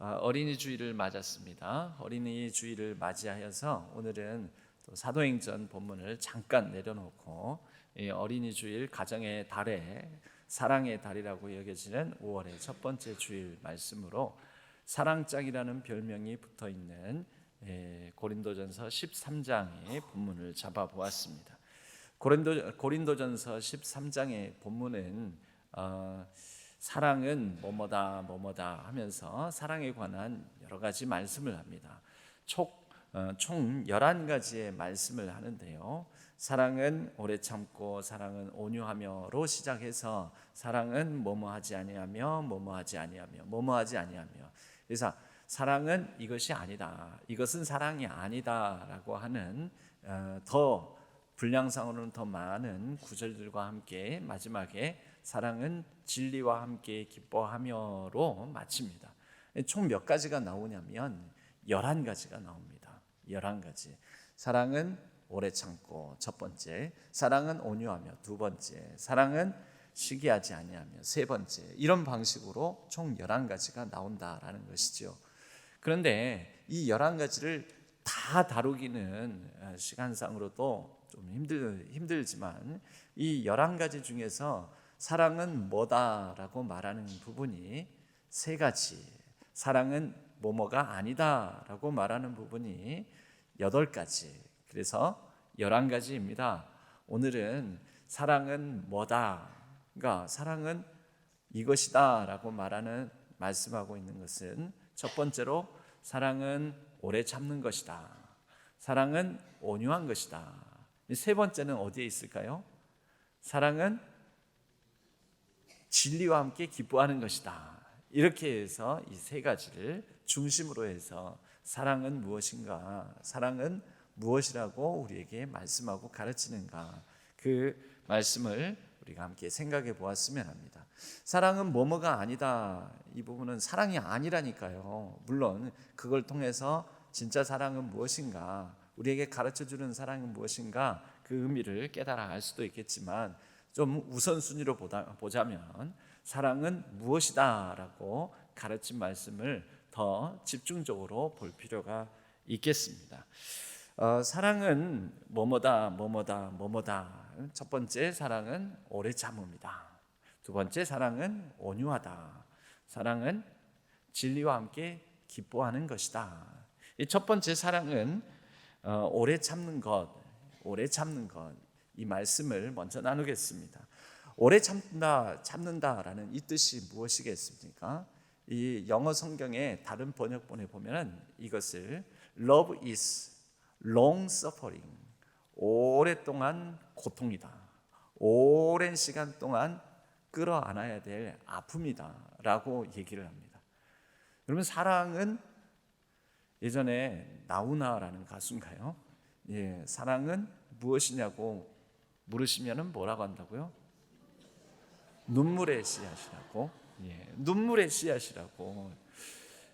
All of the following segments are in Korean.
어린이 주일을 맞았습니다. 어린이 주일을 맞이하여서 오늘은 또 사도행전 본문을 잠깐 내려놓고 어린이 주일 가정의 달에 사랑의 달이라고 여겨지는 5월의 첫 번째 주일 말씀으로 사랑장이라는 별명이 붙어 있는 고린도전서 13장의 본문을 잡아 보았습니다. 고린도전서 13장의 본문은 사랑은 뭐뭐다 뭐뭐다 하면서 사랑에 관한 여러 가지 말씀을 합니다. 총 11가지의 말씀을 하는데요. 사랑은 오래 참고 사랑은 온유하며로 시작해서 사랑은 뭐뭐하지 아니하며 뭐뭐하지 아니하며 뭐뭐하지 아니하며, 그래서 사랑은 이것이 아니다, 이것은 사랑이 아니다라고 하는 더 분량상으로는 더 많은 구절들과 함께 마지막에 사랑은 진리와 함께 기뻐하며로 마칩니다. 총 몇 가지가 나오냐면 11가지가 나옵니다. 11가지. 사랑은 오래 참고 첫 번째, 사랑은 온유하며 두 번째, 사랑은 시기하지 아니하며 세 번째, 이런 방식으로 총 11가지가 나온다라는 것이죠. 그런데 이 11가지를 다 다루기는 시간상으로도 좀 힘들지만 이 11가지 중에서 사랑은 뭐다라고 말하는 부분이 3가지, 사랑은 뭐뭐가 아니다라고 말하는 부분이 8가지, 그래서 11가지입니다. 오늘은 사랑은 뭐다, 그러니까 사랑은 이것이다 라고 말씀하고 있는 것은 첫 번째로 사랑은 오래 참는 것이다, 사랑은 온유한 것이다. 세 번째는 어디에 있을까요? 사랑은 진리와 함께 기뻐하는 것이다. 이렇게 해서 이 3가지를 중심으로 해서 사랑은 무엇인가, 사랑은 무엇이라고 우리에게 말씀하고 가르치는가, 그 말씀을 우리가 함께 생각해 보았으면 합니다. 사랑은 뭐뭐가 아니다, 이 부분은 사랑이 아니라니까요. 물론 그걸 통해서 진짜 사랑은 무엇인가, 우리에게 가르쳐주는 사랑은 무엇인가, 그 의미를 깨달아 알 수도 있겠지만 좀 우선순위로 보자면 사랑은 무엇이다 라고 가르친 말씀을 더 집중적으로 볼 필요가 있겠습니다. 사랑은 뭐뭐다 뭐뭐다 뭐뭐다. 첫 번째, 사랑은 오래 참음이다. 두 번째, 사랑은 온유하다. 사랑은 진리와 함께 기뻐하는 것이다. 이 첫 번째 사랑은 오래 참는 것, 오래 참는 것, 이 말씀을 먼저 나누겠습니다. 오래 참는다라는 이 뜻이 무엇이겠습니까? 이 영어 성경의 다른 번역본에 보면 이것을 Love is long suffering, 오랫동안 고통이다, 오랜 시간 동안 끌어안아야 될 아픔이다 라고 얘기를 합니다. 여러분, 사랑은 예전에 나훈아라는 가수인가요? 사랑은 무엇이냐고 물으시면 뭐라고 한다고요? 눈물의 씨앗이라고. 눈물의 씨앗이라고.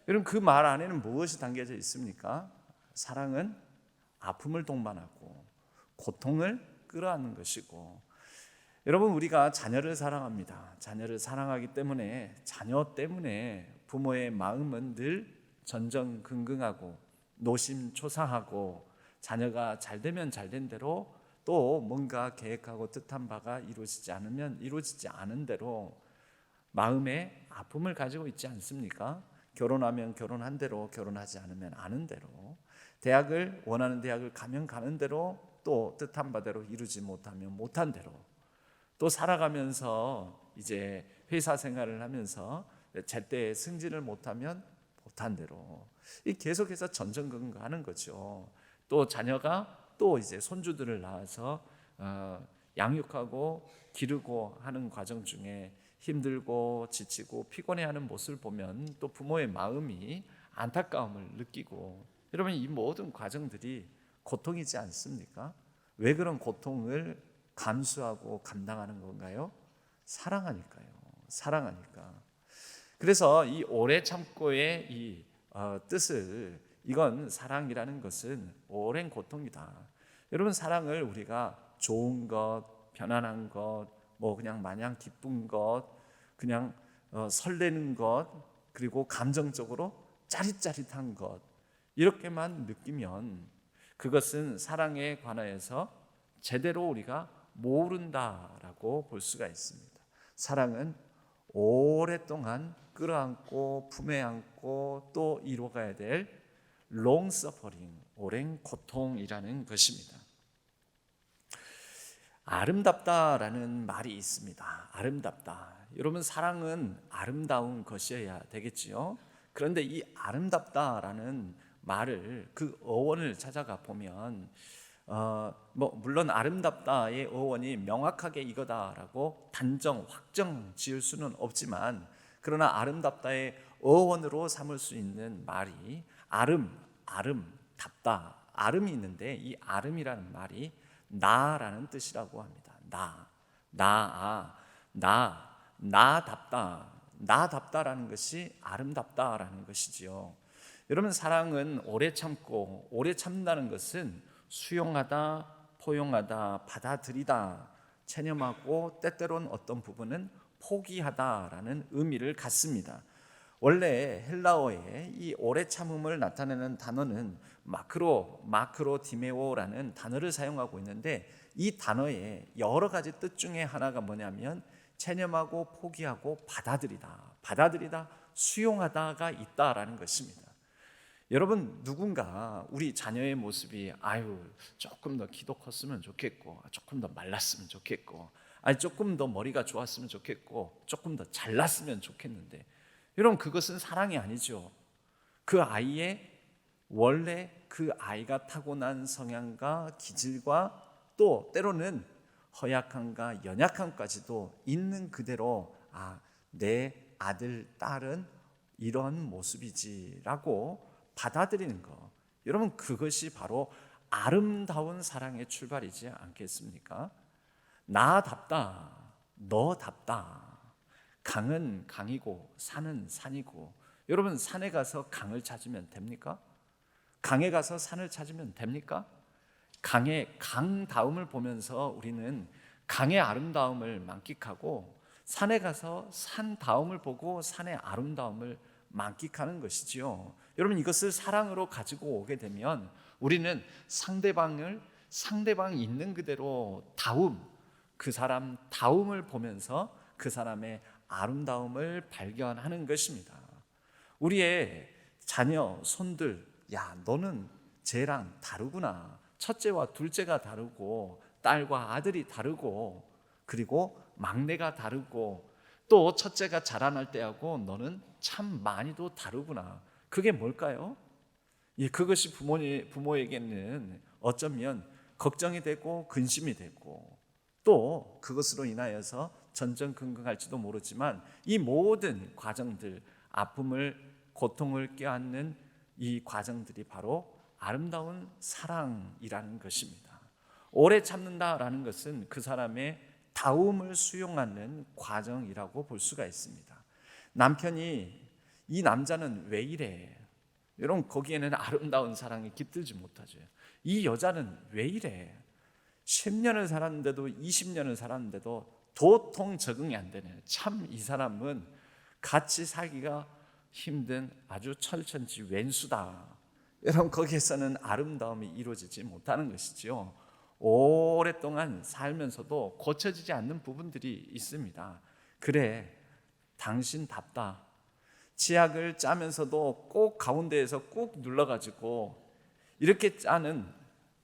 여러분, 그 말 안에는 무엇이 담겨져 있습니까? 사랑은 아픔을 동반하고 고통을 끌어안는 것이고, 여러분, 우리가 자녀를 사랑합니다. 자녀를 사랑하기 때문에 자녀 때문에 부모의 마음은 늘 전전긍긍하고 노심초사하고, 자녀가 잘 되면 잘 된 대로, 또 뭔가 계획하고 뜻한 바가 이루어지지 않으면 이루어지지 않은 대로 마음에 아픔을 가지고 있지 않습니까? 결혼하면 결혼한 대로, 결혼하지 않으면 아는 대로, 대학을 원하는 대학을 가면 가는 대로, 또 뜻한 바대로 이루지 못하면 못한 대로, 또 살아가면서 이제 회사 생활을 하면서 제때 승진을 못하면 못한 대로, 이 계속해서 전전긍긍하는 거죠. 또 자녀가 또 이제 손주들을 낳아서 양육하고 기르고 하는 과정 중에 힘들고 지치고 피곤해하는 모습을 보면 또 부모의 마음이 안타까움을 느끼고, 여러분, 이 모든 과정들이 고통이지 않습니까? 왜 그런 고통을 감수하고 감당하는 건가요? 사랑하니까요. 사랑하니까. 그래서 이 오래 참고의 이 뜻을, 이건 사랑이라는 것은 오랜 고통이다. 여러분, 사랑을 우리가 좋은 것, 편안한 것, 뭐 그냥 마냥 기쁜 것, 그냥 설레는 것, 그리고 감정적으로 짜릿짜릿한 것 이렇게만 느끼면 그것은 사랑에 관하여서 제대로 우리가 모른다라고 볼 수가 있습니다. 사랑은 오랫동안 끌어안고 품에 안고 또 이뤄가야 될 long suffering, 오랜 고통이라는 것입니다. 아름답다라는 말이 있습니다. 아름답다. 여러분, 사랑은 아름다운 것이어야 되겠지요. 그런데 이 아름답다라는 말을 그 어원을 찾아가 보면 물론 아름답다의 어원이 명확하게 이거다라고 단정 확정 지을 수는 없지만, 그러나 아름답다의 어원으로 삼을 수 있는 말이 답다, 아름이 있는데 이 아름이라는 말이 나라는 뜻이라고 합니다. 나답다라는 것이 아름답다라는 것이지요. 여러분, 사랑은 오래 참고, 오래 참는다는 것은 수용하다, 포용하다, 받아들이다, 체념하고 때때로는 어떤 부분은 포기하다라는 의미를 갖습니다. 원래 헬라어에 이 오래 참음을 나타내는 단어는 마크로 디메오라는 단어를 사용하고 있는데, 이 단어의 여러 가지 뜻 중에 하나가 뭐냐면 체념하고 포기하고 받아들이다, 수용하다가 있다라는 것입니다. 여러분, 누군가 우리 자녀의 모습이 조금 더 키도 컸으면 좋겠고, 조금 더 말랐으면 좋겠고, 조금 더 머리가 좋았으면 좋겠고, 조금 더 잘났으면 좋겠는데, 여러분, 그것은 사랑이 아니죠. 그 아이의 원래 그 아이가 타고난 성향과 기질과 또 때로는 허약함과 연약함까지도 있는 그대로 내 아들, 딸은 이런 모습이지라고 받아들이는 것, 여러분, 그것이 바로 아름다운 사랑의 출발이지 않겠습니까? 나답다, 너답다. 강은 강이고 산은 산이고, 여러분, 산에 가서 강을 찾으면 됩니까? 강에 가서 산을 찾으면 됩니까? 강다움을 보면서 우리는 강의 아름다움을 만끽하고, 산에 가서 산다움을 보고 산의 아름다움을 만끽하는 것이지요. 여러분, 이것을 사랑으로 가지고 오게 되면 우리는 상대방이 있는 그대로 그 사람 다움을 보면서 그 사람의 아름다움을 발견하는 것입니다. 우리의 자녀, 손들, 너는 쟤랑 다르구나. 첫째와 둘째가 다르고, 딸과 아들이 다르고, 그리고 막내가 다르고, 또 첫째가 자라날 때하고 너는 참 많이도 다르구나. 그게 뭘까요? 그것이 부모에게는 어쩌면 걱정이 되고 근심이 되고, 또 그것으로 인하여서 전전긍긍할지도 모르지만, 이 모든 과정들, 아픔을, 고통을 껴안는 이 과정들이 바로 아름다운 사랑이라는 것입니다. 오래 참는다라는 것은 그 사람의 다움을 수용하는 과정이라고 볼 수가 있습니다. 남편이 이 남자는 왜 이래? 여러분, 거기에는 아름다운 사랑이 깃들지 못하죠. 이 여자는 왜 이래? 10년을 살았는데도 20년을 살았는데도 도통 적응이 안 되네. 참 이 사람은 같이 살기가 힘든 아주 철천지 왼수다. 여러분, 거기에서는 아름다움이 이루어지지 못하는 것이죠. 오랫동안 살면서도 고쳐지지 않는 부분들이 있습니다. 그래, 당신답다. 치약을 짜면서도 꼭 가운데에서 꾹 눌러가지고 이렇게 짜는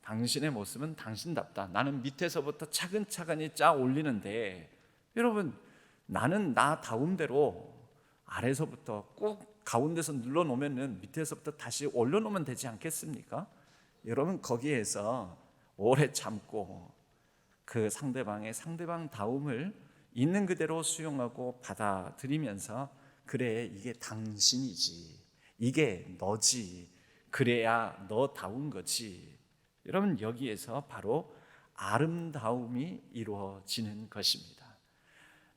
당신의 모습은 당신답다. 나는 밑에서부터 차근차근히 짜 올리는데, 여러분, 나는 나다운 대로 아래서부터 꾹 가운데서 눌러놓으면 밑에서부터 다시 올려놓으면 되지 않겠습니까? 여러분, 거기에서 오래 참고 그 상대방 다움을 있는 그대로 수용하고 받아들이면서, 그래, 이게 당신이지, 이게 너지, 그래야 너다운 거지. 여러분, 여기에서 바로 아름다움이 이루어지는 것입니다.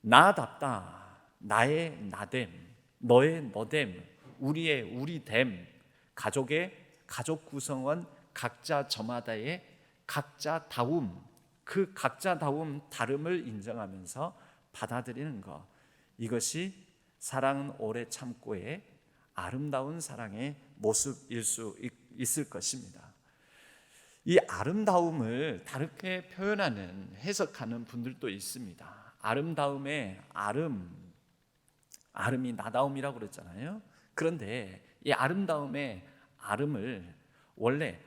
나답다, 나의 나됨, 너의 너됨, 우리의 우리됨, 가족의 가족 구성원 각자 저마다의 각자다움, 그 각자다움, 다름을 인정하면서 받아들이는 것, 이것이 사랑은 오래 참고의 아름다운 사랑의 모습일 수 있을 것입니다. 이 아름다움을 다르게 표현하는, 해석하는 분들도 있습니다. 아름다움의 아름이 나다움이라고 그랬잖아요. 그런데 이 아름다움의 아름을 원래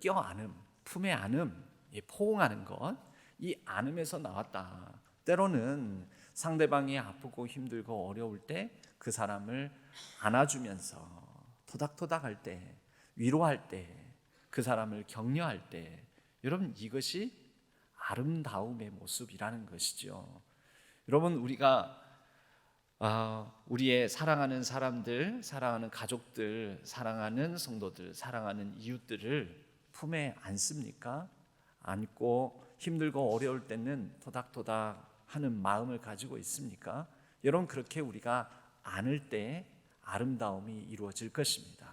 껴안음, 품에 안음, 포옹하는 것, 이 안음에서 나왔다. 때로는 상대방이 아프고 힘들고 어려울 때 그 사람을 안아주면서 토닥토닥할 때, 위로할 때, 그 사람을 격려할 때, 여러분 이것이 아름다움의 모습이라는 것이죠. 여러분 우리가 우리의 사랑하는 사람들, 사랑하는 가족들, 사랑하는 성도들, 사랑하는 이웃들을 품에 안습니까? 안고 힘들고 어려울 때는 토닥토닥 하는 마음을 가지고 있습니까? 여러분 그렇게 우리가 안을 때 아름다움이 이루어질 것입니다.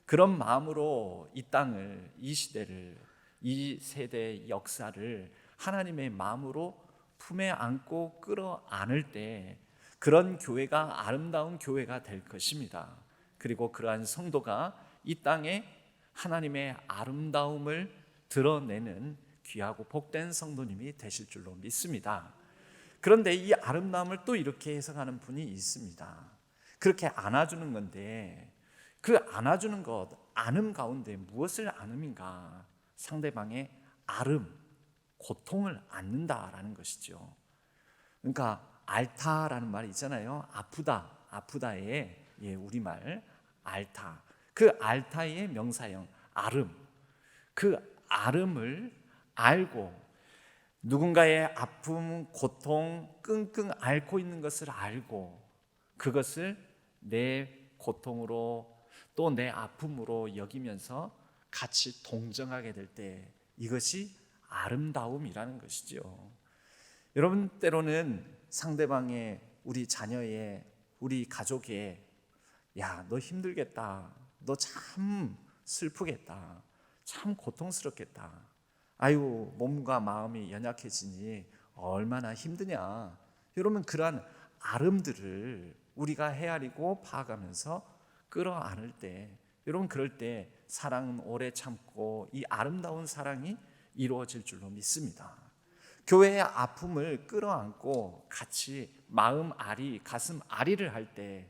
그런 마음으로 이 땅을, 이 시대를, 이 세대의 역사를 하나님의 마음으로 품에 안고 끌어안을 때 그런 교회가 아름다운 교회가 될 것입니다. 그리고 그러한 성도가 이 땅에 하나님의 아름다움을 드러내는 귀하고 복된 성도님이 되실 줄로 믿습니다. 그런데 이 아름다움을 또 이렇게 해석하는 분이 있습니다. 그렇게 안아주는 건데 그 안아주는 것, 안음 가운데 무엇을 안음인가? 상대방의 고통을 안는다라는 것이죠. 그러니까 앓다라는 말이 있잖아요. 아프다의 우리말 앓다. 그 앓다의 명사형 그 앓음을 알고 누군가의 아픔, 고통 끙끙 앓고 있는 것을 알고 그것을 내 고통으로 또 내 아픔으로 여기면서 같이 동정하게 될 때 이것이 아름다움이라는 것이죠. 여러분 때로는 상대방의, 우리 자녀의, 우리 가족의 야, 너 힘들겠다, 너 참 슬프겠다, 참 고통스럽겠다, 아유 몸과 마음이 연약해지니 얼마나 힘드냐. 여러분 그러한 아름들을 우리가 헤아리고 파악하면서 끌어안을 때, 여러분 그럴 때 사랑은 오래 참고 이 아름다운 사랑이 이루어질 줄로 믿습니다. 교회의 아픔을 끌어안고 같이 마음 아리, 가슴 아리를 할 때,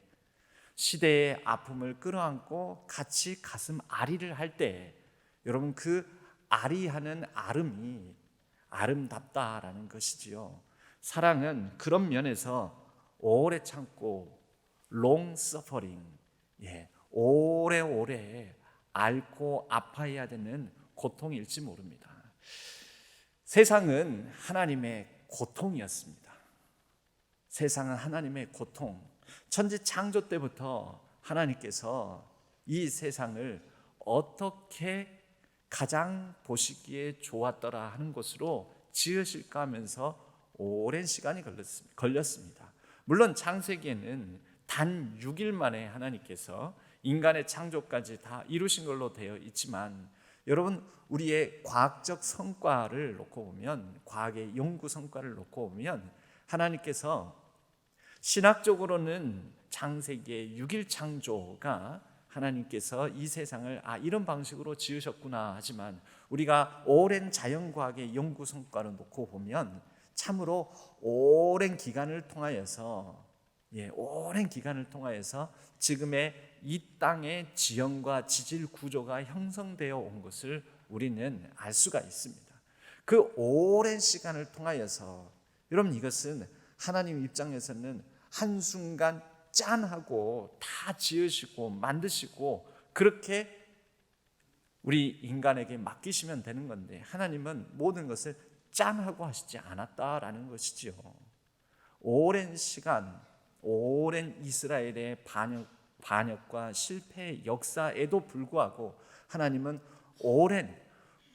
시대의 아픔을 끌어안고 같이 가슴 아리를 할 때, 여러분 그 아리하는 아름이 아름답다라는 것이지요. 사랑은 그런 면에서 오래 참고 long suffering, 오래오래 앓고 아파해야 되는 고통일지 모릅니다. 세상은 하나님의 고통이었습니다. 세상은 하나님의 고통. 천지 창조 때부터 하나님께서 이 세상을 어떻게 가장 보시기에 좋았더라 하는 것으로 지으실까 하면서 오랜 시간이 걸렸습니다. 물론 창세기에는 단 6일 만에 하나님께서 인간의 창조까지 다 이루신 걸로 되어 있지만, 여러분 우리의 과학적 성과를 놓고 보면, 과학의 연구 성과를 놓고 보면 하나님께서 신학적으로는 창세기의 6일 창조가 하나님께서 이 세상을 이런 방식으로 지으셨구나 하지만, 우리가 오랜 자연과학의 연구 성과를 놓고 보면 참으로 오랜 기간을 통하여서 지금의 이 땅의 지형과 지질 구조가 형성되어 온 것을 우리는 알 수가 있습니다. 그 오랜 시간을 통하여서, 여러분 이것은 하나님 입장에서는 한순간 짠하고 다 지으시고 만드시고 그렇게 우리 인간에게 맡기시면 되는 건데, 하나님은 모든 것을 짠하고 하시지 않았다라는 것이지요. 오랜 시간, 오랜 이스라엘의 반역과 실패의 역사에도 불구하고 하나님은 오랜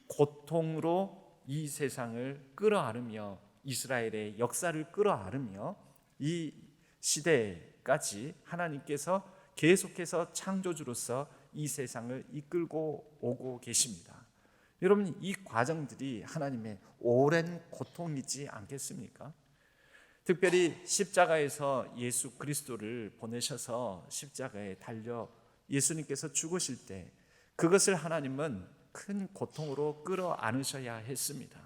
고통으로 이 세상을 끌어안으며 이스라엘의 역사를 끌어안으며 이 시대까지 하나님께서 계속해서 창조주로서 이 세상을 이끌고 오고 계십니다. 여러분 이 과정들이 하나님의 오랜 고통이지 않겠습니까? 특별히 십자가에서 예수 그리스도를 보내셔서 십자가에 달려 예수님께서 죽으실 때 그것을 하나님은 큰 고통으로 끌어안으셔야 했습니다.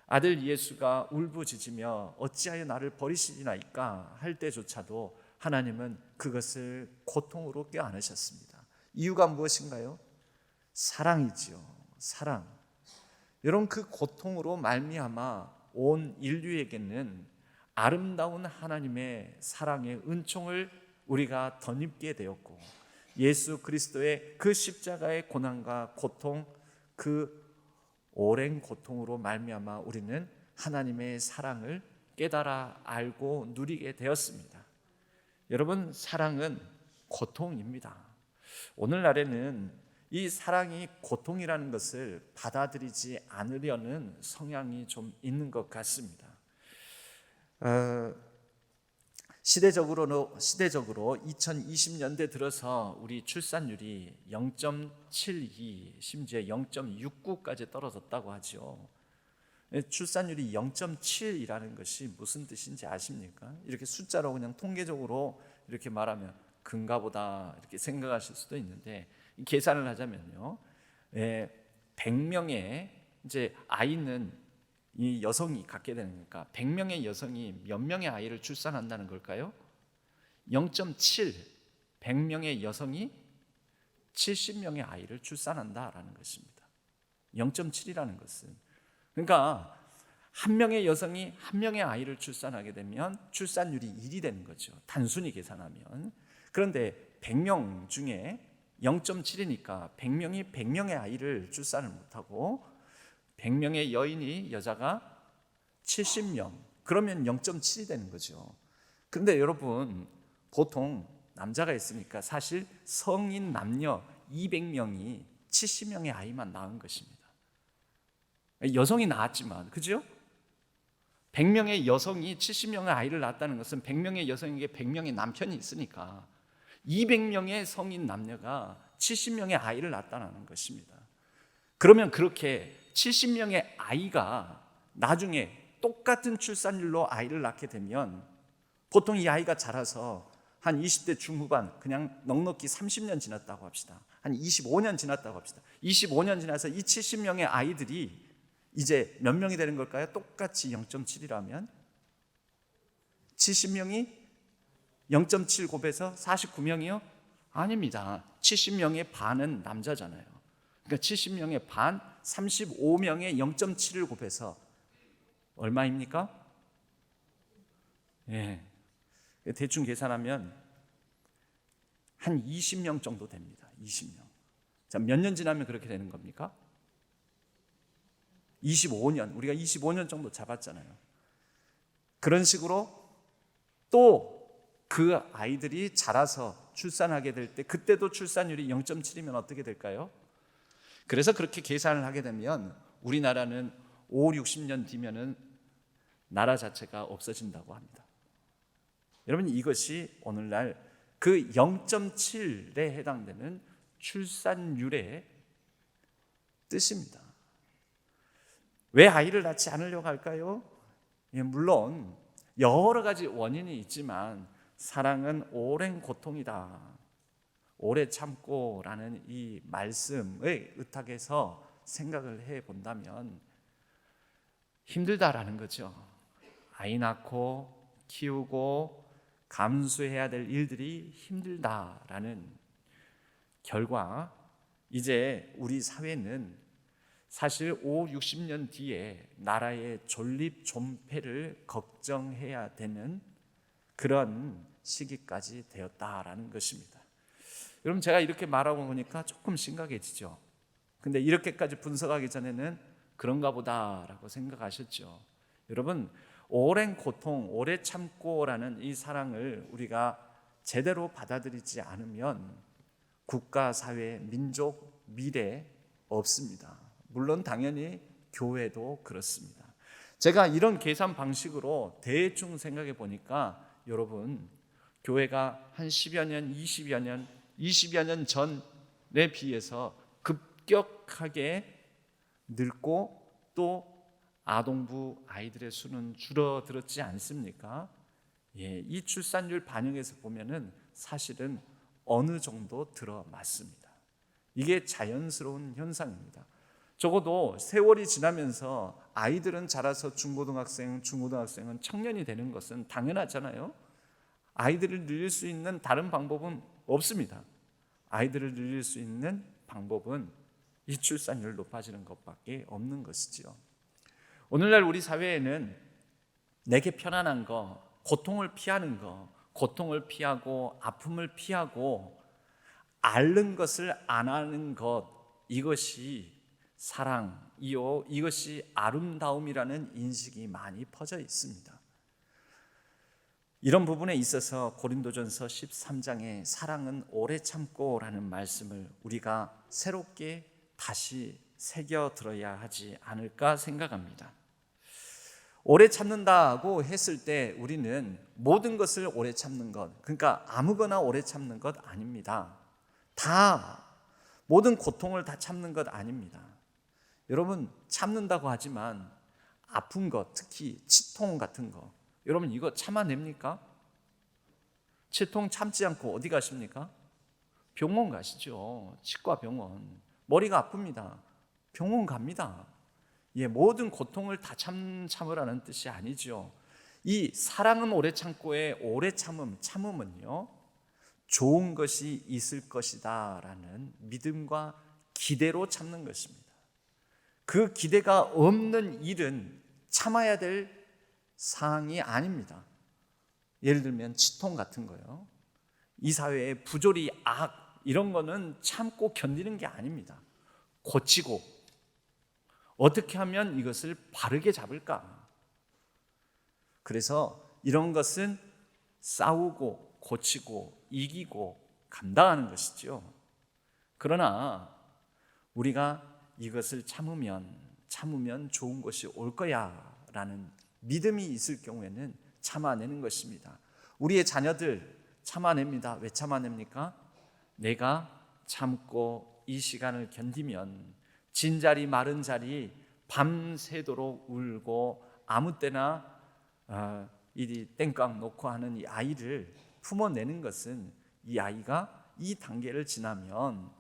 아들 예수가 울부짖으며 어찌하여 나를 버리시리나이까 할 때조차도 하나님은 그것을 고통으로 껴안으셨습니다. 이유가 무엇인가요? 사랑이지요. 사랑. 여러분, 그 고통으로 말미암아 온 인류에게는 아름다운 하나님의 사랑의 은총을 우리가 덧입게 되었고, 예수 그리스도의 그 십자가의 고난과 고통, 그 오랜 고통으로 말미암아 우리는 하나님의 사랑을 깨달아 알고 누리게 되었습니다. 여러분, 사랑은 고통입니다. 오늘날에는 이 사랑이 고통이라는 것을 받아들이지 않으려는 성향이 좀 있는 것 같습니다. 시대적으로 2020년대 들어서 우리 출산율이 0.72, 심지어 0.69까지 떨어졌다고 하죠. 출산율이 0.7이라는 것이 무슨 뜻인지 아십니까? 이렇게 숫자로 그냥 통계적으로 이렇게 말하면 근가 보다 이렇게 생각하실 수도 있는데, 계산을 하자면요, 100명의 이제 아이는 이 여성이 갖게 되는 거니까 100명의 여성이 몇 명의 아이를 출산한다는 걸까요? 0.7, 100명의 여성이 70명의 아이를 출산한다라는 것입니다. 0.7이라는 것은, 그러니까 한 명의 여성이 한 명의 아이를 출산하게 되면 출산율이 1이 되는 거죠, 단순히 계산하면. 그런데 100명 중에 0.7이니까 100명이 100명의 아이를 출산을 못하고 100명의 여자가 70명, 그러면 0.7이 되는 거죠. 그런데 여러분, 보통 남자가 있으니까 사실 성인 남녀 200명이 70명의 아이만 낳은 것입니다. 여성이 낳았지만, 그죠? 100명의 여성이 70명의 아이를 낳았다는 것은 100명의 여성에게 100명의 남편이 있으니까 200명의 성인 남녀가 70명의 아이를 낳았다는 것입니다. 그러면 그렇게 70명의 아이가 나중에 똑같은 출산율로 아이를 낳게 되면 보통 이 아이가 자라서 한 20대 중후반, 그냥 넉넉히 30년 지났다고 합시다. 한 25년 지났다고 합시다. 25년 지나서 이 70명의 아이들이 이제 몇 명이 되는 걸까요? 똑같이 0.7이라면 70명이 0.7 곱해서 49명이요? 아닙니다. 70명의 반은 남자잖아요. 그러니까 70명의 반, 35명의 0.7을 곱해서 얼마입니까? 대충 계산하면 한 20명 정도 됩니다. 20명. 자, 몇 년 지나면 그렇게 되는 겁니까? 25년. 우리가 25년 정도 잡았잖아요. 그런 식으로 또 그 아이들이 자라서 출산하게 될 때, 그때도 출산율이 0.7이면 어떻게 될까요? 그래서 그렇게 계산을 하게 되면 우리나라는 5, 60년 뒤면은 나라 자체가 없어진다고 합니다. 여러분, 이것이 오늘날 그 0.7에 해당되는 출산율의 뜻입니다. 왜 아이를 낳지 않으려고 할까요? 물론 여러 가지 원인이 있지만 사랑은 오랜 고통이다, 오래 참고라는 이 말씀의 의탁에서 생각을 해본다면 힘들다라는 거죠. 아이 낳고 키우고 감수해야 될 일들이 힘들다라는 결과, 이제 우리 사회는 사실 5, 60년 뒤에 나라의 존립 존폐를 걱정해야 되는 그런 시기까지 되었다라는 것입니다. 여러분, 제가 이렇게 말하고 보니까 조금 심각해지죠. 근데 이렇게까지 분석하기 전에는 그런가 보다라고 생각하셨죠. 여러분, 오랜 고통, 오래 참고라는 이 사랑을 우리가 제대로 받아들이지 않으면 국가, 사회, 민족, 미래 없습니다. 물론 당연히 교회도 그렇습니다. 제가 이런 계산 방식으로 대충 생각해 보니까 여러분, 교회가 한 10여 년, 20여 년 전에 비해서 급격하게 늙고 또 아동부 아이들의 수는 줄어들었지 않습니까? 이 출산율 반영에서 보면은 사실은 어느 정도 들어맞습니다. 이게 자연스러운 현상입니다. 적어도 세월이 지나면서 아이들은 자라서 중고등학생은 청년이 되는 것은 당연하잖아요. 아이들을 늘릴 수 있는 다른 방법은 없습니다. 아이들을 늘릴 수 있는 방법은 이 출산율 높아지는 것밖에 없는 것이지요. 오늘날 우리 사회에는 내게 편안한 거, 고통을 피하는 거, 고통을 피하고 아픔을 피하고 앓는 것을 안 하는 것, 이것이 사랑이요, 이것이 아름다움이라는 인식이 많이 퍼져 있습니다. 이런 부분에 있어서 고린도전서 13장에 사랑은 오래 참고라는 말씀을 우리가 새롭게 다시 새겨 들어야 하지 않을까 생각합니다. 오래 참는다고 했을 때 우리는 모든 것을 오래 참는 것, 그러니까 아무거나 오래 참는 것 아닙니다. 다 모든 고통을 다 참는 것 아닙니다. 여러분, 참는다고 하지만 아픈 것, 특히 치통 같은 거, 여러분 이거 참아냅니까? 치통 참지 않고 어디 가십니까? 병원 가시죠. 치과 병원. 머리가 아픕니다. 병원 갑니다. 모든 고통을 다 참으라는 뜻이 아니죠. 이 사랑은 오래 참고의 오래 참음은요, 좋은 것이 있을 것이다 라는 믿음과 기대로 참는 것입니다. 그 기대가 없는 일은 참아야 될 사항이 아닙니다. 예를 들면 치통 같은 거요. 이 사회의 부조리, 악, 이런 거는 참고 견디는 게 아닙니다. 고치고 어떻게 하면 이것을 바르게 잡을까? 그래서 이런 것은 싸우고 고치고 이기고 감당하는 것이죠. 그러나 우리가 이것을 참으면 좋은 것이 올 거야 라는 믿음이 있을 경우에는 참아내는 것입니다. 우리의 자녀들 참아냅니다. 왜 참아냅니까? 내가 참고 이 시간을 견디면 진자리 마른 자리 밤새도록 울고 아무 때나 이리 땡깡 놓고 하는 이 아이를 품어내는 것은 이 아이가 이 단계를 지나면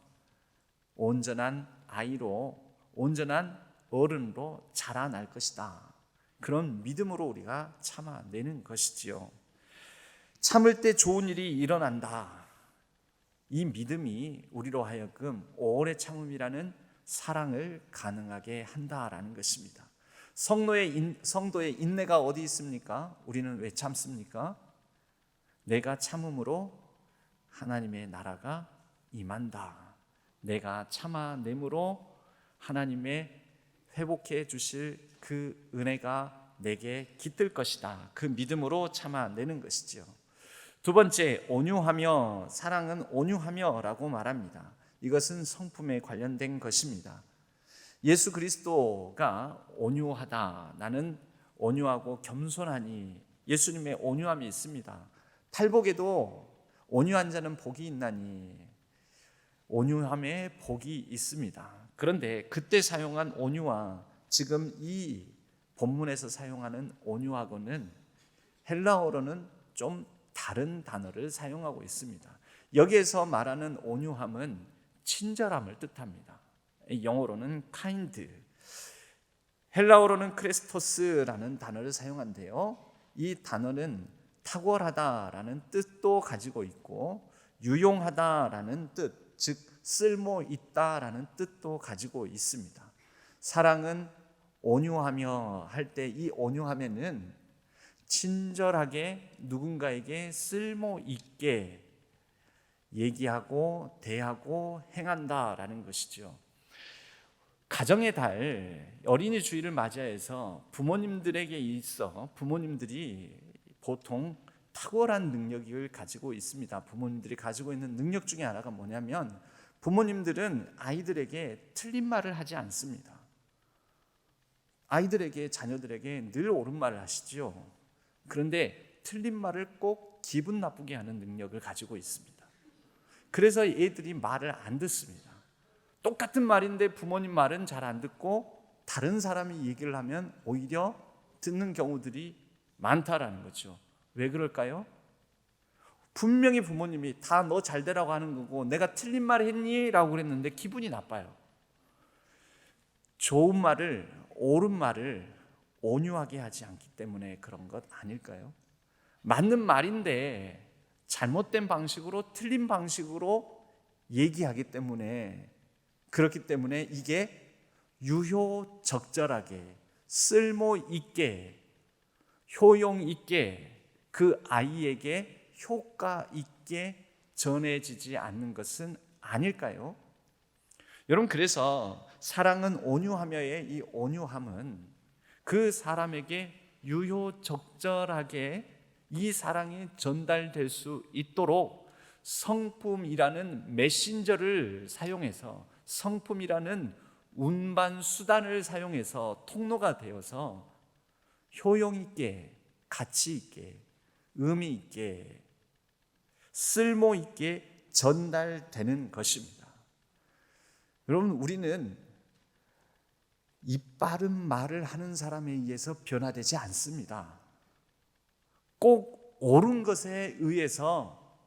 온전한 아이로, 온전한 어른으로 자라날 것이다. 그런 믿음으로 우리가 참아내는 것이지요. 참을 때 좋은 일이 일어난다. 이 믿음이 우리로 하여금 오래 참음이라는 사랑을 가능하게 한다라는 것입니다. 성도의 인내가 어디 있습니까? 우리는 왜 참습니까? 내가 참음으로 하나님의 나라가 임한다. 내가 참아냄으로 하나님의 회복해 주실 그 은혜가 내게 깃들 것이다. 그 믿음으로 참아내는 것이지요. 두 번째, 온유하며, 사랑은 온유하며라고 말합니다. 이것은 성품에 관련된 것입니다. 예수 그리스도가 온유하다. 나는 온유하고 겸손하니, 예수님의 온유함이 있습니다. 탈복에도 온유한 자는 복이 있나니, 온유함에 복이 있습니다. 그런데 그때 사용한 온유와 지금 이 본문에서 사용하는 온유하고는 헬라어로는 좀 다른 단어를 사용하고 있습니다. 여기에서 말하는 온유함은 친절함을 뜻합니다. 영어로는 kind, 헬라어로는 크레스토스라는 단어를 사용한대요. 이 단어는 탁월하다라는 뜻도 가지고 있고 유용하다라는 뜻, 즉 쓸모 있다라는 뜻도 가지고 있습니다. 사랑은 온유하며 할 때 이 온유함에는 친절하게 누군가에게 쓸모 있게 얘기하고 대하고 행한다라는 것이죠. 가정의 달, 어린이 주일을 맞이해서 부모님들에게 있어 부모님들이 보통 탁월한 능력을 가지고 있습니다. 부모님들이 가지고 있는 능력 중에 하나가 뭐냐면 부모님들은 아이들에게 틀린 말을 하지 않습니다. 아이들에게, 자녀들에게 늘 옳은 말을 하시죠. 그런데 틀린 말을 꼭 기분 나쁘게 하는 능력을 가지고 있습니다. 그래서 애들이 말을 안 듣습니다. 똑같은 말인데 부모님 말은 잘 안 듣고 다른 사람이 얘기를 하면 오히려 듣는 경우들이 많다라는 거죠. 왜 그럴까요? 분명히 부모님이 다 너 잘 되라고 하는 거고 내가 틀린 말 했니? 라고 그랬는데 기분이 나빠요. 좋은 말을, 옳은 말을 온유하게 하지 않기 때문에 그런 것 아닐까요? 맞는 말인데 잘못된 방식으로, 틀린 방식으로 얘기하기 때문에, 그렇기 때문에 이게 유효적절하게, 쓸모 있게, 효용 있게 그 아이에게 효과 있게 전해지지 않는 것은 아닐까요? 여러분, 그래서 사랑은 온유하며의 이 온유함은 그 사람에게 유효적절하게 이 사랑이 전달될 수 있도록 성품이라는 메신저를 사용해서, 성품이라는 운반 수단을 사용해서 통로가 되어서 효용 있게, 가치 있게, 의미 있게, 쓸모 있게 전달되는 것입니다. 여러분, 우리는 입 바른 말을 하는 사람에 의해서 변화되지 않습니다. 꼭 옳은 것에 의해서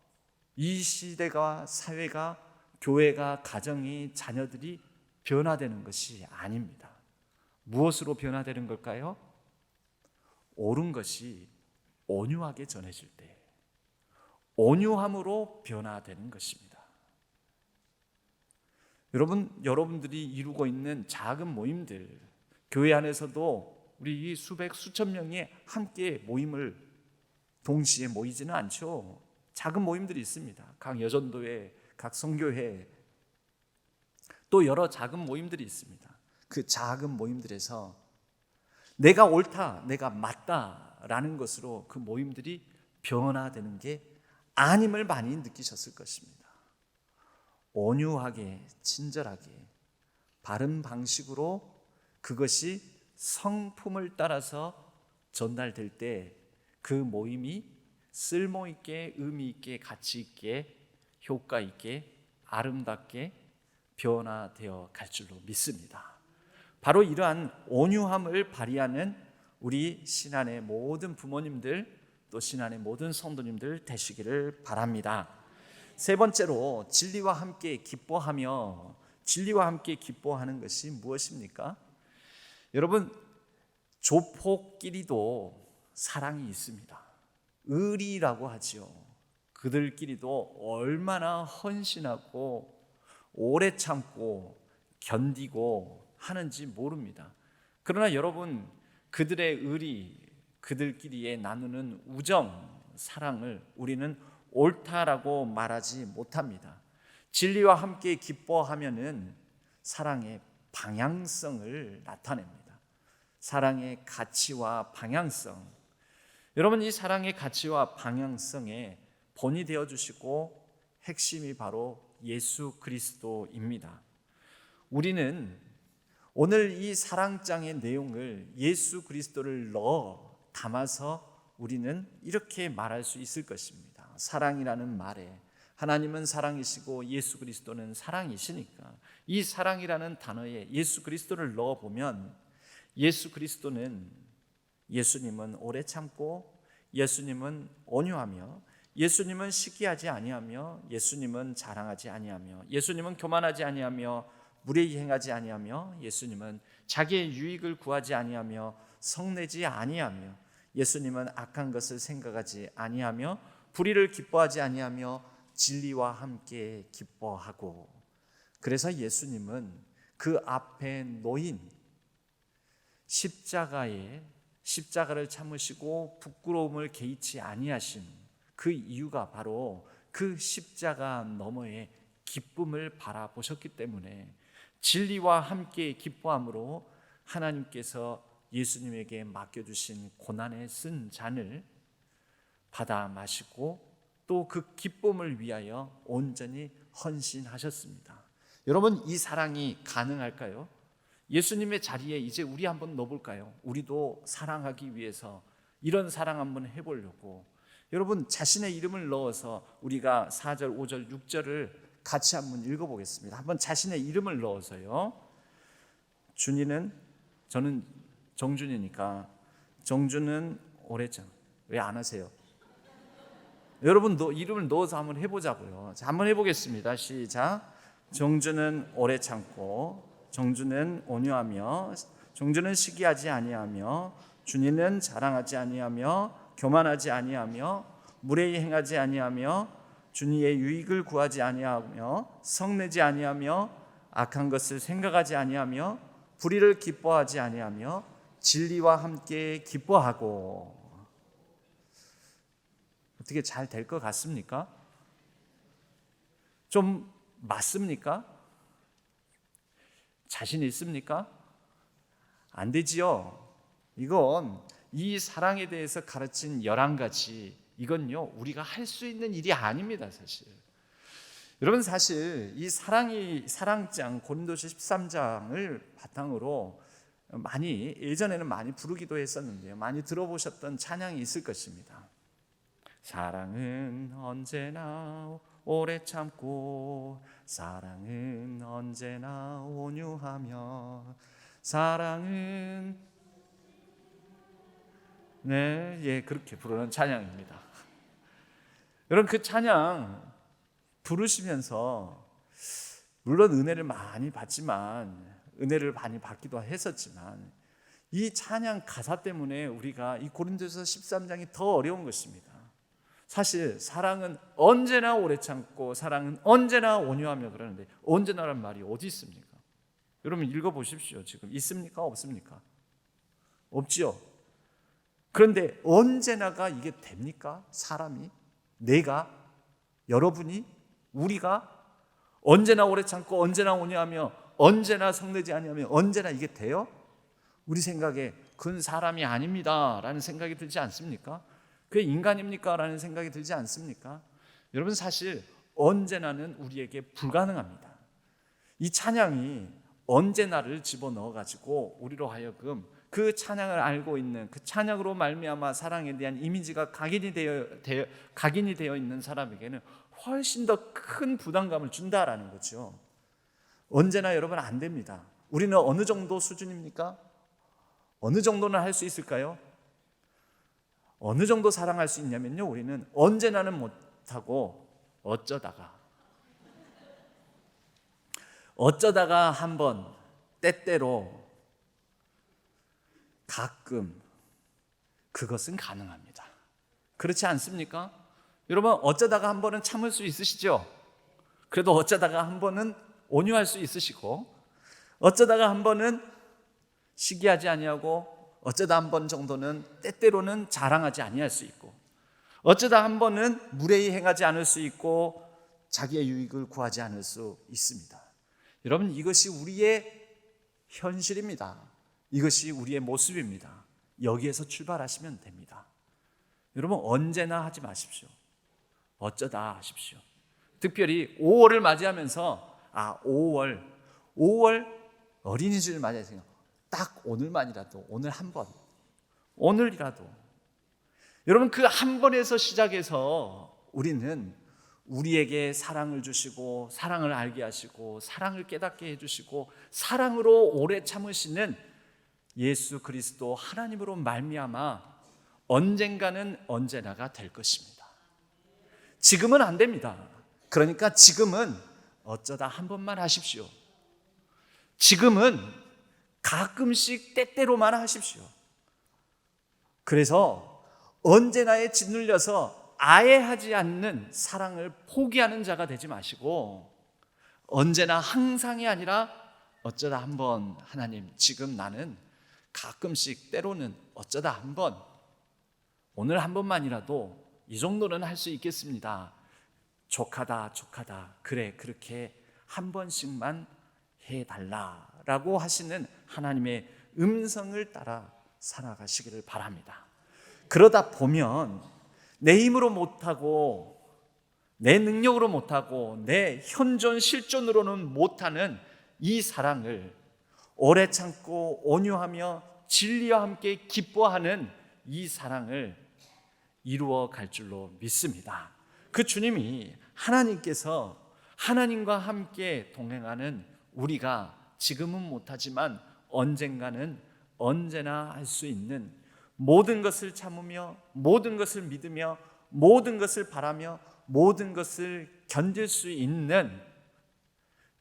이 시대가, 사회가, 교회가, 가정이, 자녀들이 변화되는 것이 아닙니다. 무엇으로 변화되는 걸까요? 옳은 것이 온유하게 전해질 때, 온유함으로 변화되는 것입니다. 여러분들이 이루고 있는 작은 모임들, 교회 안에서도 우리 이 수백 수천 명이 함께 모임을 동시에 모이지는 않죠. 작은 모임들이 있습니다. 각 여전도회, 각 선교회, 또 여러 작은 모임들이 있습니다. 그 작은 모임들에서 내가 옳다, 내가 맞다라는 것으로 그 모임들이 변화되는 게 아님을 많이 느끼셨을 것입니다. 온유하게, 친절하게, 바른 방식으로 그것이 성품을 따라서 전달될 때 그 모임이 쓸모 있게, 의미 있게, 가치 있게, 효과 있게, 아름답게 변화되어 갈 줄로 믿습니다. 바로 이러한 온유함을 발휘하는 우리 신안의 모든 부모님들, 또 신안의 모든 성도님들 되시기를 바랍니다. 세 번째로, 진리와 함께 기뻐하며, 진리와 함께 기뻐하는 것이 무엇입니까? 여러분, 조폭끼리도 사랑이 있습니다. 의리라고 하지요. 그들끼리도 얼마나 헌신하고 오래 참고 견디고 하는지 모릅니다. 그러나 여러분, 그들의 의리, 그들끼리에 나누는 우정, 사랑을 우리는 옳다라고 말하지 못합니다. 진리와 함께 기뻐하면은 사랑의 방향성을 나타냅니다. 사랑의 가치와 방향성. 여러분, 이 사랑의 가치와 방향성의 본이 되어 주시고 핵심이 바로 예수 그리스도입니다. 우리는 오늘 이 사랑장의 내용을 예수 그리스도를 넣어 담아서 우리는 이렇게 말할 수 있을 것입니다. 사랑이라는 말에 하나님은 사랑이시고 예수 그리스도는 사랑이시니까 이 사랑이라는 단어에 예수 그리스도를 넣어보면, 예수 그리스도는, 예수님은 오래 참고, 예수님은 온유하며, 예수님은 시기하지 아니하며, 예수님은 자랑하지 아니하며, 예수님은 교만하지 아니하며, 무례히 행하지 아니하며, 예수님은 자기의 유익을 구하지 아니하며, 성내지 아니하며, 예수님은 악한 것을 생각하지 아니하며, 불의를 기뻐하지 아니하며, 진리와 함께 기뻐하고. 그래서 예수님은 그 앞에 놓인 십자가를 참으시고 부끄러움을 개의치 아니하신 그 이유가 바로 그 십자가 너머의 기쁨을 바라보셨기 때문에, 진리와 함께 기뻐함으로 하나님께서 예수님에게 맡겨주신 고난에 쓴 잔을 받아 마시고 또 그 기쁨을 위하여 온전히 헌신하셨습니다. 여러분, 이 사랑이 가능할까요? 예수님의 자리에 이제 우리 한번 넣어볼까요? 우리도 사랑하기 위해서 이런 사랑 한번 해보려고. 여러분, 자신의 이름을 넣어서 우리가 4절, 5절, 6절을 같이 한번 읽어보겠습니다. 한번 자신의 이름을 넣어서요. 준이는 저는 정준이니까 정준은 오래 참. 왜 안 하세요? 여러분 이름을 넣어서 한번 해보자고요. 자, 한번 해보겠습니다. 시작. 정준은 오래 참고, 정준은 온유하며, 정준은 시기하지 아니하며, 준이는 자랑하지 아니하며, 교만하지 아니하며, 무례히 행하지 아니하며, 준이의 유익을 구하지 아니하며, 성내지 아니하며, 악한 것을 생각하지 아니하며, 불의를 기뻐하지 아니하며, 진리와 함께 기뻐하고. 어떻게 잘 될 것 같습니까? 좀 맞습니까? 자신 있습니까? 안 되지요. 이건 이 사랑에 대해서 가르친 11가지, 이건요 우리가 할 수 있는 일이 아닙니다. 사실 여러분, 사실 이 사랑장 고린도서 13장을 바탕으로 많이 예전에는 많이 부르기도 했었는데요, 많이 들어보셨던 찬양이 있을 것입니다. 사랑은 언제나 오래 참고, 사랑은 언제나 온유하며, 사랑은 그렇게 부르는 찬양입니다. 여러분, 그 찬양 부르시면서 물론 은혜를 많이 받지만, 은혜를 많이 받기도 했었지만, 이 찬양 가사 때문에 우리가 이 고린도서 13장이 더 어려운 것입니다. 사실 사랑은 언제나 오래 참고, 사랑은 언제나 온유하며 그러는데, 언제나란 말이 어디 있습니까? 여러분 읽어보십시오. 지금 있습니까? 없습니까? 없지요. 그런데 언제나가 이게 됩니까? 사람이, 내가, 여러분이, 우리가 언제나 오래 참고, 언제나 온유하며, 언제나 성내지 아니하며, 언제나 이게 돼요? 우리 생각에 그건 사람이 아닙니다 라는 생각이 들지 않습니까? 그게 인간입니까? 라는 생각이 들지 않습니까? 여러분, 사실 언제나는 우리에게 불가능합니다. 이 찬양이 언제나를 집어넣어 가지고 우리로 하여금 그 찬양을 알고 있는, 그 찬양으로 말미암아 사랑에 대한 이미지가 각인이 되어 있는 사람에게는 훨씬 더 큰 부담감을 준다라는 거죠. 언제나 여러분 안 됩니다. 우리는 어느 정도 수준입니까? 어느 정도는 할 수 있을까요? 어느 정도 사랑할 수 있냐면요, 우리는 언제나는 못하고 어쩌다가 한번, 때때로, 가끔, 그것은 가능합니다. 그렇지 않습니까? 여러분, 어쩌다가 한 번은 참을 수 있으시죠? 그래도 어쩌다가 한 번은 온유할 수 있으시고, 어쩌다가 한 번은 시기하지 아니하고, 어쩌다 한 번 정도는 때때로는 자랑하지 아니할 수 있고, 어쩌다 한 번은 무례히 행하지 않을 수 있고, 자기의 유익을 구하지 않을 수 있습니다. 여러분, 이것이 우리의 현실입니다. 이것이 우리의 모습입니다. 여기에서 출발하시면 됩니다. 여러분, 언제나 하지 마십시오. 어쩌다 하십시오. 특별히 5월을 맞이하면서 5월 어린이집을 맞이해서 딱 오늘만이라도, 오늘 한 번, 오늘이라도, 여러분, 그 한 번에서 시작해서 우리는 우리에게 사랑을 주시고, 사랑을 알게 하시고, 사랑을 깨닫게 해주시고, 사랑으로 오래 참으시는 예수 그리스도 하나님으로 말미암아 언젠가는 언제나가 될 것입니다. 지금은 안 됩니다. 그러니까 지금은 어쩌다 한 번만 하십시오. 지금은 가끔씩 때때로만 하십시오. 그래서 언제나에 짓눌려서 아예 하지 않는 사랑을 포기하는 자가 되지 마시고, 언제나 항상이 아니라 어쩌다 한 번, 하나님 지금 나는 가끔씩, 때로는 어쩌다 한 번, 오늘 한 번만이라도 이 정도는 할 수 있겠습니다. 족하다. 그래, 그렇게 한 번씩만 해달라라고 하시는 하나님의 음성을 따라 살아가시기를 바랍니다. 그러다 보면 내 힘으로 못하고, 내 능력으로 못하고, 내 현존 실존으로는 못하는 이 사랑을 오래 참고 온유하며 진리와 함께 기뻐하는 이 사랑을 이루어 갈 줄로 믿습니다. 그 주님이, 하나님께서 하나님과 함께 동행하는 우리가 지금은 못하지만 언젠가는 언제나 할 수 있는, 모든 것을 참으며 모든 것을 믿으며 모든 것을 바라며 모든 것을 견딜 수 있는,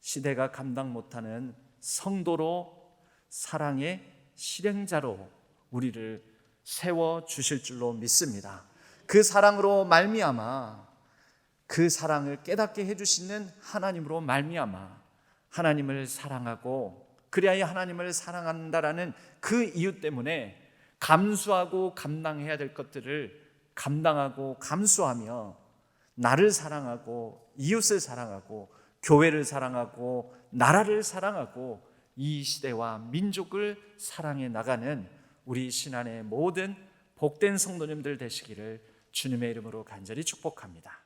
시대가 감당 못하는 성도로, 사랑의 실행자로 우리를 세워 주실 줄로 믿습니다. 그 사랑으로 말미암아, 그 사랑을 깨닫게 해주시는 하나님으로 말미암아 하나님을 사랑하고, 그리하여 하나님을 사랑한다라는 그 이유 때문에 감수하고 감당해야 될 것들을 감당하고 감수하며 나를 사랑하고 이웃을 사랑하고 교회를 사랑하고 나라를 사랑하고 이 시대와 민족을 사랑해 나가는 우리 신안의 모든 복된 성도님들 되시기를 주님의 이름으로 간절히 축복합니다.